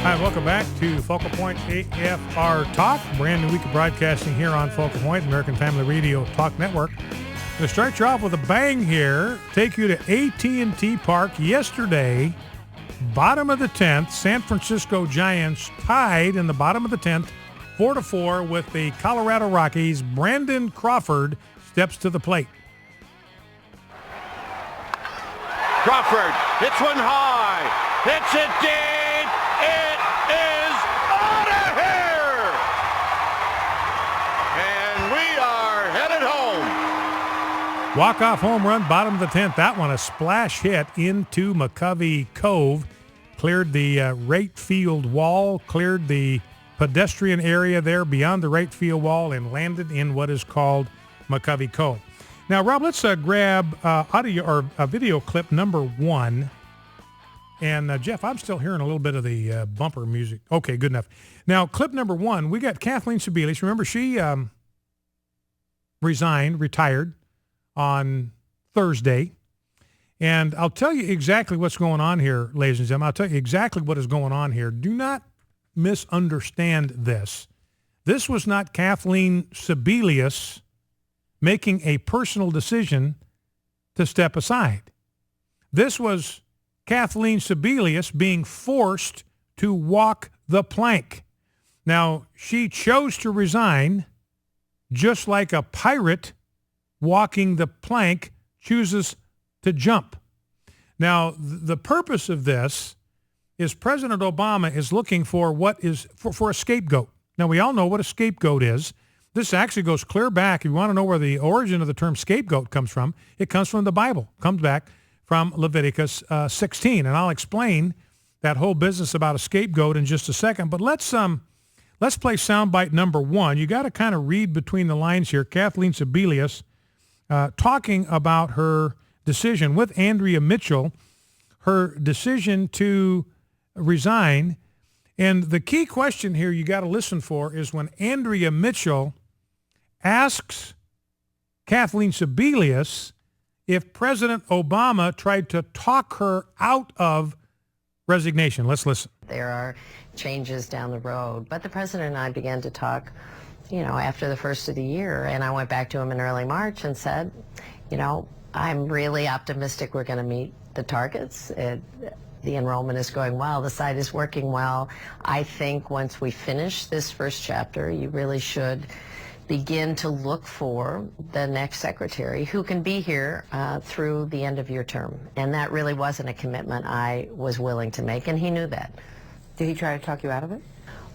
Hi, welcome back to Focal Point AFR Talk. Brand new week of broadcasting here on Focal Point, American Family Radio Talk Network. To start you off with a bang here, take you to AT&T Park yesterday, bottom of the 10th. San Francisco Giants tied in the bottom of the 10th, 4-4 with the Colorado Rockies. Brandon Crawford steps to the plate. Crawford hits one high, hits it deep, it is out of here! And we are headed home. Walk-off home run, bottom of the 10th. That one, a splash hit into McCovey Cove. Cleared the right field wall, cleared the pedestrian area there beyond the right field wall, and landed in what is called McCovey Cove. Now, Rob, let's grab audio or video clip number 1. And, Jeff, I'm still hearing a little bit of the bumper music. Okay, good enough. Now, clip number 1, we got Kathleen Sebelius. Remember, she retired on Thursday. And I'll tell you exactly what's going on here, ladies and gentlemen. I'll tell you exactly what is going on here. Do not misunderstand this. This was not Kathleen Sebelius making a personal decision to step aside. This was Kathleen Sebelius being forced to walk the plank. Now, she chose to resign just like a pirate walking the plank chooses to jump. Now, the purpose of this is President Obama is looking for for a scapegoat. Now, we all know what a scapegoat is. This actually goes clear back. If you want to know where the origin of the term scapegoat comes from, it comes from the Bible. It comes back from Leviticus 16. And I'll explain that whole business about a scapegoat in just a second. But let's play soundbite number 1. You got to kind of read between the lines here. Kathleen Sebelius talking about her decision with Andrea Mitchell, her decision to resign. And the key question here you got to listen for is when Andrea Mitchell asks Kathleen Sebelius if President Obama tried to talk her out of resignation. Let's listen. There are changes down the road, but the president and I began to talk, after the first of the year, and I went back to him in early March and said, I'm really optimistic we're going to meet the targets. The enrollment is going well. The site is working well. I think once we finish this first chapter, you really should begin to look for the next secretary who can be here through the end of your term. And that really wasn't a commitment I was willing to make, and he knew that. Did he try to talk you out of it?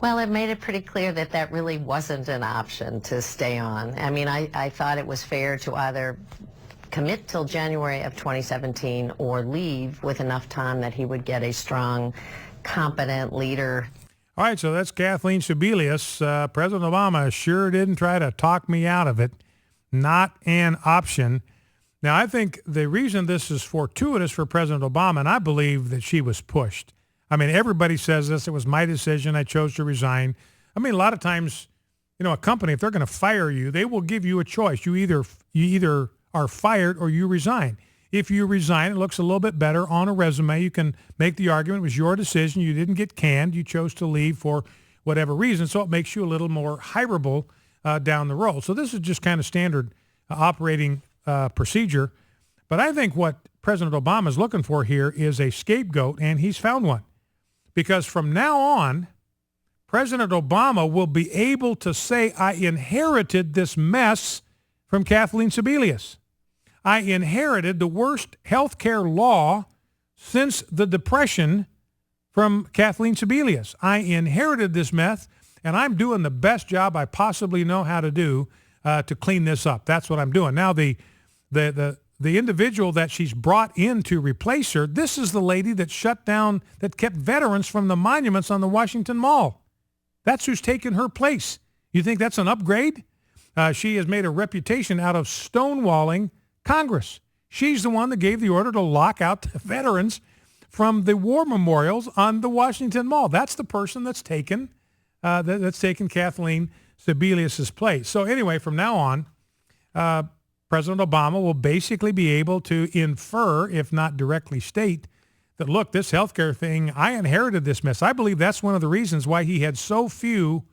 Well, it made it pretty clear that that really wasn't an option to stay on. I mean, I thought it was fair to either commit till January of 2017 or leave with enough time that he would get a strong, competent leader. All right, so that's Kathleen Sebelius. President Obama sure didn't try to talk me out of it. Not an option. Now, I think the reason this is fortuitous for President Obama, and I believe that she was pushed. I mean, everybody says this. It was my decision. I chose to resign. I mean, a lot of times, a company, if they're going to fire you, they will give you a choice. You either are fired or you resign. If you resign, it looks a little bit better on a resume. You can make the argument it was your decision. You didn't get canned. You chose to leave for whatever reason, so it makes you a little more hireable down the road. So this is just kind of standard operating procedure. But I think what President Obama is looking for here is a scapegoat, and he's found one. Because from now on, President Obama will be able to say, I inherited this mess from Kathleen Sebelius. I inherited the worst health care law since the Depression from Kathleen Sebelius. I inherited this mess, and I'm doing the best job I possibly know how to do to clean this up. That's what I'm doing. Now, the individual that she's brought in to replace her, this is the lady that that kept veterans from the monuments on the Washington Mall. That's who's taken her place. You think that's an upgrade? She has made a reputation out of stonewalling Congress. She's the one that gave the order to lock out veterans from the war memorials on the Washington Mall. That's the person that's taken Kathleen Sebelius's place. So anyway, from now on, President Obama will basically be able to infer, if not directly state, that, look, this healthcare thing, I inherited this mess. I believe that's one of the reasons why he had so few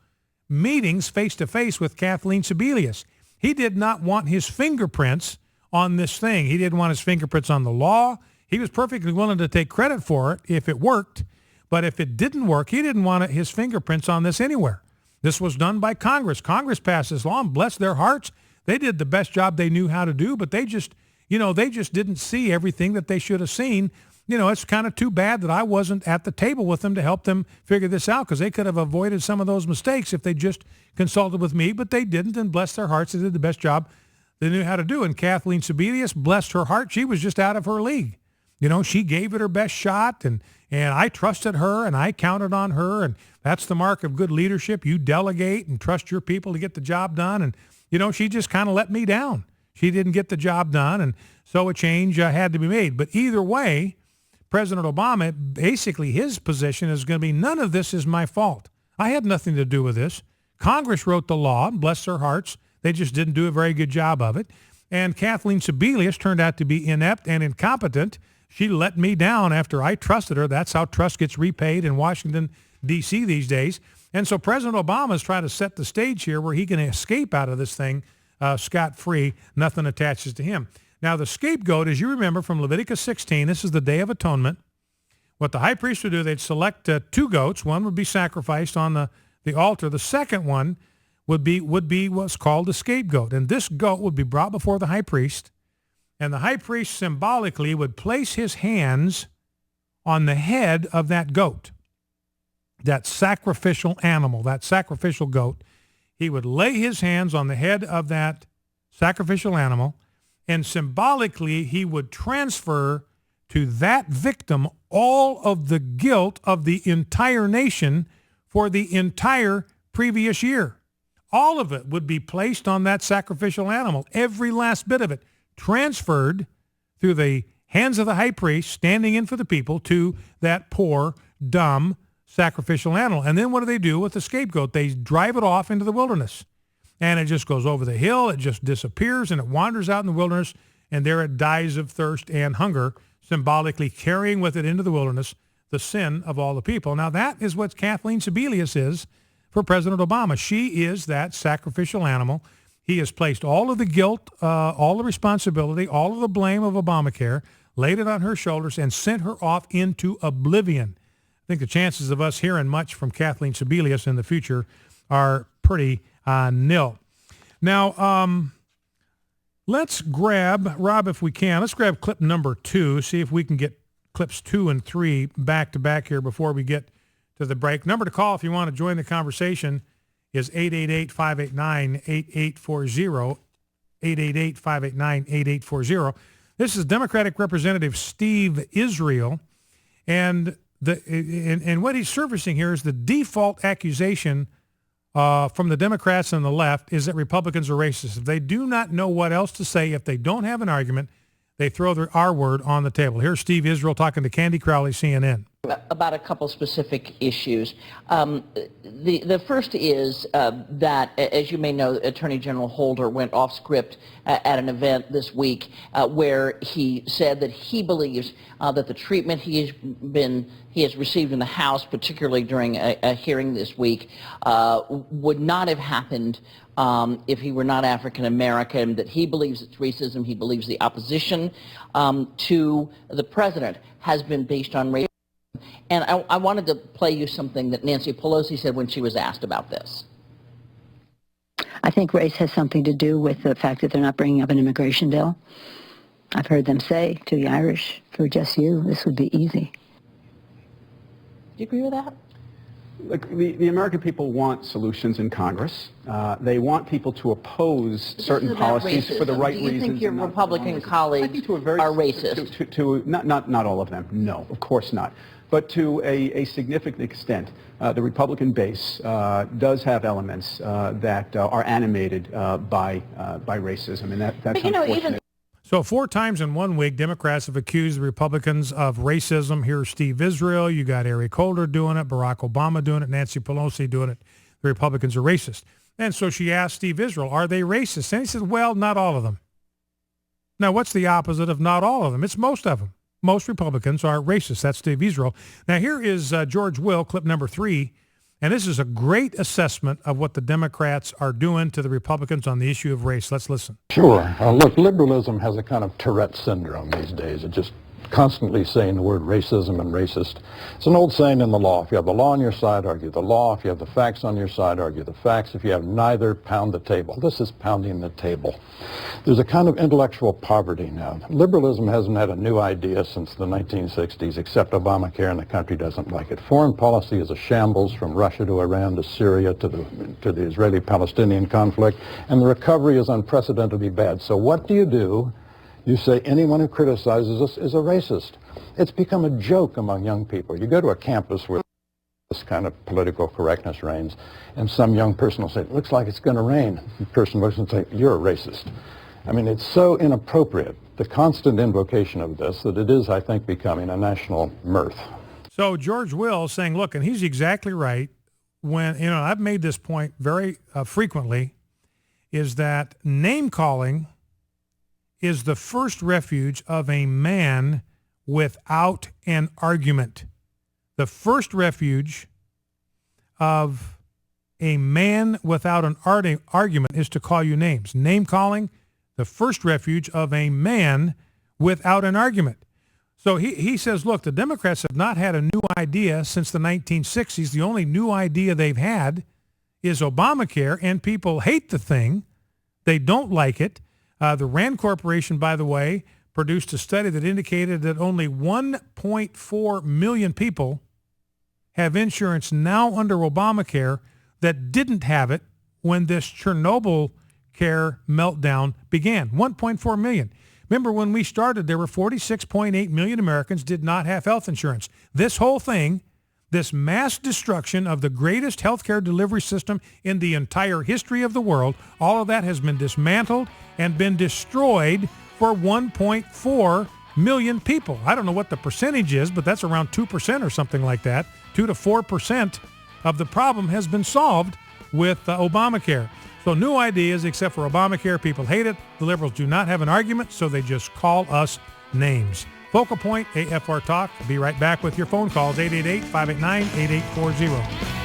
meetings face-to-face with Kathleen Sebelius. He did not want his fingerprints on this thing. He didn't want his fingerprints on the law. He was perfectly willing to take credit for it if it worked. But if it didn't work, he didn't want his fingerprints on this anywhere. This was done by Congress. Congress passed this law, and bless their hearts, they did the best job they knew how to do, but they just didn't see everything that they should have seen. It's kind of too bad that I wasn't at the table with them to help them figure this out, because they could have avoided some of those mistakes if they just consulted with me, but they didn't, and bless their hearts, they did the best job they knew how to do. And Kathleen Sebelius, bless her heart, she was just out of her league. She gave it her best shot, and I trusted her, and I counted on her, and that's the mark of good leadership. You delegate and trust your people to get the job done, and, she just kind of let me down. She didn't get the job done, and so a change had to be made. But either way, President Obama, basically his position is going to be, none of this is my fault. I had nothing to do with this. Congress wrote the law, and bless their hearts, they just didn't do a very good job of it. And Kathleen Sebelius turned out to be inept and incompetent. She let me down after I trusted her. That's how trust gets repaid in Washington, D.C. these days. And so President Obama is trying to set the stage here where he can escape out of this thing scot-free. Nothing attaches to him. Now, the scapegoat, as you remember from Leviticus 16, this is the Day of Atonement. What the high priest would do, they'd select two goats. One would be sacrificed on the altar. The second one would be what's called the scapegoat. And this goat would be brought before the high priest. And the high priest symbolically would place his hands on the head of that goat, that sacrificial animal, that sacrificial goat. He would lay his hands on the head of that sacrificial animal, and symbolically he would transfer to that victim all of the guilt of the entire nation for the entire previous year. All of it would be placed on that sacrificial animal, every last bit of it, transferred through the hands of the high priest standing in for the people to that poor, dumb sacrificial animal. And then what do they do with the scapegoat? They drive it off into the wilderness. And it just goes over the hill, it just disappears, and it wanders out in the wilderness, and there it dies of thirst and hunger, symbolically carrying with it into the wilderness the sin of all the people. Now that is what Kathleen Sebelius is for President Obama. She is that sacrificial animal. He has placed all of the guilt, all the responsibility, all of the blame of Obamacare, laid it on her shoulders, and sent her off into oblivion. I think the chances of us hearing much from Kathleen Sebelius in the future are pretty nil. Now, let's grab, Rob, if we can, let's grab clip number 2, see if we can get clips 2 and 3 back to back here before we get to the break. Number to call if you want to join the conversation is 888-589-8840, 888-589-8840. This is Democratic Representative Steve Israel, and what he's surfacing here is the default accusation from the Democrats and the left is that Republicans are racist. If they do not know what else to say, if they don't have an argument, they throw their R word on the table. Here's Steve Israel talking to Candy Crowley, CNN. About a couple specific issues. The first is that, as you may know, Attorney General Holder went off script at an event this week where he said that he believes that the treatment he has received in the House, particularly during a hearing this week, would not have happened if he were not African American, that he believes it's racism. He believes the opposition to the president has been based on racism. And I wanted to play you something that Nancy Pelosi said when she was asked about this. I think race has something to do with the fact that they're not bringing up an immigration bill. I've heard them say to the Irish, for just you, this would be easy. Do you agree with that? Look, the American people want solutions in Congress. They want people to oppose certain policies for the right reasons. Do you think your Republican colleagues are racist? Not all of them, no, of course not. But to a significant extent, the Republican base does have elements that are animated by racism, and that's unfortunate. So 4 times in 1 week, Democrats have accused the Republicans of racism. Here's Steve Israel. You got Eric Holder doing it, Barack Obama doing it, Nancy Pelosi doing it. The Republicans are racist. And so she asked Steve Israel, are they racist? And he said, well, not all of them. Now, what's the opposite of not all of them? It's most of them. most Republicans are racist. That's Dave Israel. Now here is George Will, clip number 3. And this is a great assessment of what the Democrats are doing to the Republicans on the issue of race. Let's listen. Sure. Look, liberalism has a kind of Tourette syndrome these days. It just constantly saying the word racism and racist. It's an old saying in the law. If you have the law on your side, argue the law. If you have the facts on your side, argue the facts. If you have neither, pound the table. This is pounding the table. There's a kind of intellectual poverty now. Liberalism hasn't had a new idea since the 1960s, except Obamacare, and the country doesn't like it. Foreign policy is a shambles from Russia to Iran to Syria to the Israeli-Palestinian conflict, and the recovery is unprecedentedly bad. So what do? You say anyone who criticizes us is a racist. It's become a joke among young people. You go to a campus where this kind of political correctness reigns, and some young person will say, it looks like it's going to rain. The person looks and say, you're a racist. I mean, it's so inappropriate, the constant invocation of this, that it is, I think, becoming a national mirth. So George Will saying, look, and he's exactly right. When, I've made this point very frequently, is that name-calling is the first refuge of a man without an argument. The first refuge of a man without an argument is to call you names. Name calling, the first refuge of a man without an argument. So he says, look, the Democrats have not had a new idea since the 1960s. The only new idea they've had is Obamacare, and people hate the thing. They don't like it. The Rand Corporation, by the way, produced a study that indicated that only 1.4 million people have insurance now under Obamacare that didn't have it when this Chernobyl care meltdown began. 1.4 million. Remember, when we started, there were 46.8 million Americans did not have health insurance. This whole thing, this mass destruction of the greatest healthcare delivery system in the entire history of the world, all of that has been dismantled and been destroyed for 1.4 million people. I don't know what the percentage is, but that's around 2% or something like that. 2 to 4% of the problem has been solved with Obamacare. So new ideas, except for Obamacare, people hate it. The liberals do not have an argument, so they just call us names. Focal Point, AFR Talk. Be right back with your phone calls, 888-589-8840.